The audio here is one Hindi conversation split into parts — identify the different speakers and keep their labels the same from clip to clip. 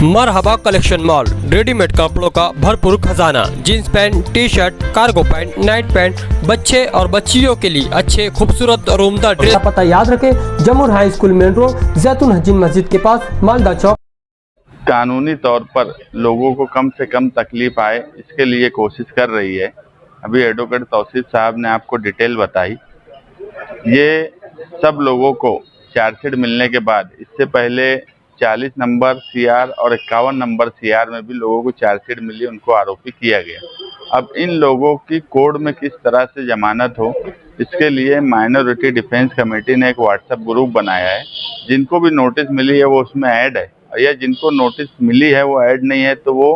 Speaker 1: मरहबा कलेक्शन मॉल, रेडीमेड कपड़ों का भरपूर खजाना, jeans pant, T shirt, cargo pant, night pant, बच्चे और बच्चियों के लिए अच्छे खूबसूरत और उम्दा ड्रेस। पता याद रखें, जमुर हाई स्कूल मेन रोड, जैतून हजीन मस्जिद के पास, मालदा चौक।
Speaker 2: कानूनी तौर पर लोगों को कम से कम तकलीफ आए, इसके लिए कोशिश कर रही है। अभी एडवोकेट तौसीफ साहब ने आपको डिटेल बताई। ये सब लोगों को चार्जशीट मिलने के बाद, इससे पहले 40 नंबर सीआर और 51 नंबर सीआर में भी लोगों को चार्जशीट मिली, उनको आरोपी किया गया। अब इन लोगों की कोर्ट में किस तरह से जमानत हो, इसके लिए माइनॉरिटी डिफेंस कमेटी ने एक व्हाट्सएप ग्रुप बनाया है। जिनको भी नोटिस मिली है वो उसमें ऐड है, या जिनको नोटिस मिली है वो ऐड नहीं है तो वो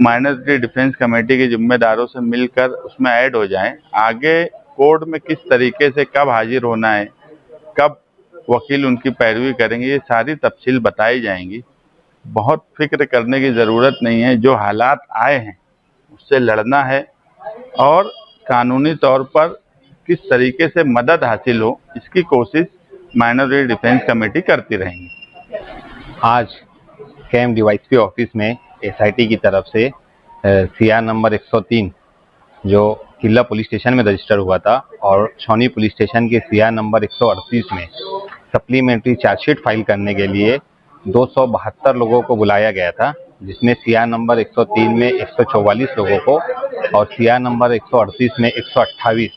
Speaker 2: माइनॉरिटी डिफेंस कमेटी के जिम्मेदारों से मिलकर उसमें ऐड हो जाएं। आगे कोर्ट में किस तरीके से कब हाजिर होना है, कब वकील उनकी पैरवी करेंगे, ये सारी तफसील बताई जाएंगी। बहुत फिक्र करने की ज़रूरत नहीं है। जो हालात आए हैं उससे लड़ना है और कानूनी तौर पर किस तरीके से मदद हासिल हो, इसकी कोशिश माइनॉरिटी डिफेंस कमेटी करती रहेंगी।
Speaker 3: आज कैम डीवाईएसपी ऑफिस में एसआईटी की तरफ से सीआर नंबर 103 जो किला पुलिस स्टेशन में रजिस्टर हुआ था और छौनी पुलिस स्टेशन के सीआर नंबर 138 में सप्लीमेंट्री चार्जशीट फाइल करने के लिए 272 लोगों को बुलाया गया था, जिसमें सीआर नंबर 103 में 144 लोगों को और सीआर नंबर 138 में 128,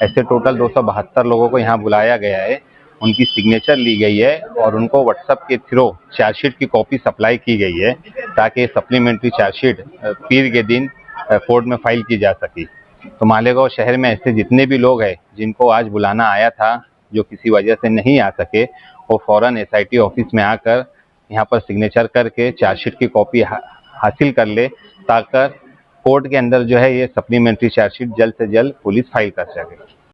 Speaker 3: ऐसे टोटल 272 लोगों को यहाँ बुलाया गया है। उनकी सिग्नेचर ली गई है और उनको व्हाट्सएप के थ्रू चार्जशीट की कॉपी सप्लाई की गई है ताकि सप्लीमेंट्री चार्जशीट पीर के दिन कोर्ट में फाइल की जा सके। तो मालेगांव शहर में ऐसे जितने भी लोग हैं जिनको आज बुलाना आया था, जो किसी वजह से नहीं आ सके, वो फौरन एसआईटी ऑफिस में आकर यहाँ पर सिग्नेचर करके चार्जशीट की कॉपी हासिल कर ले, ताकि कोर्ट के अंदर जो है ये सप्लीमेंट्री चार्जशीट जल्द से जल्द पुलिस फाइल कर सके।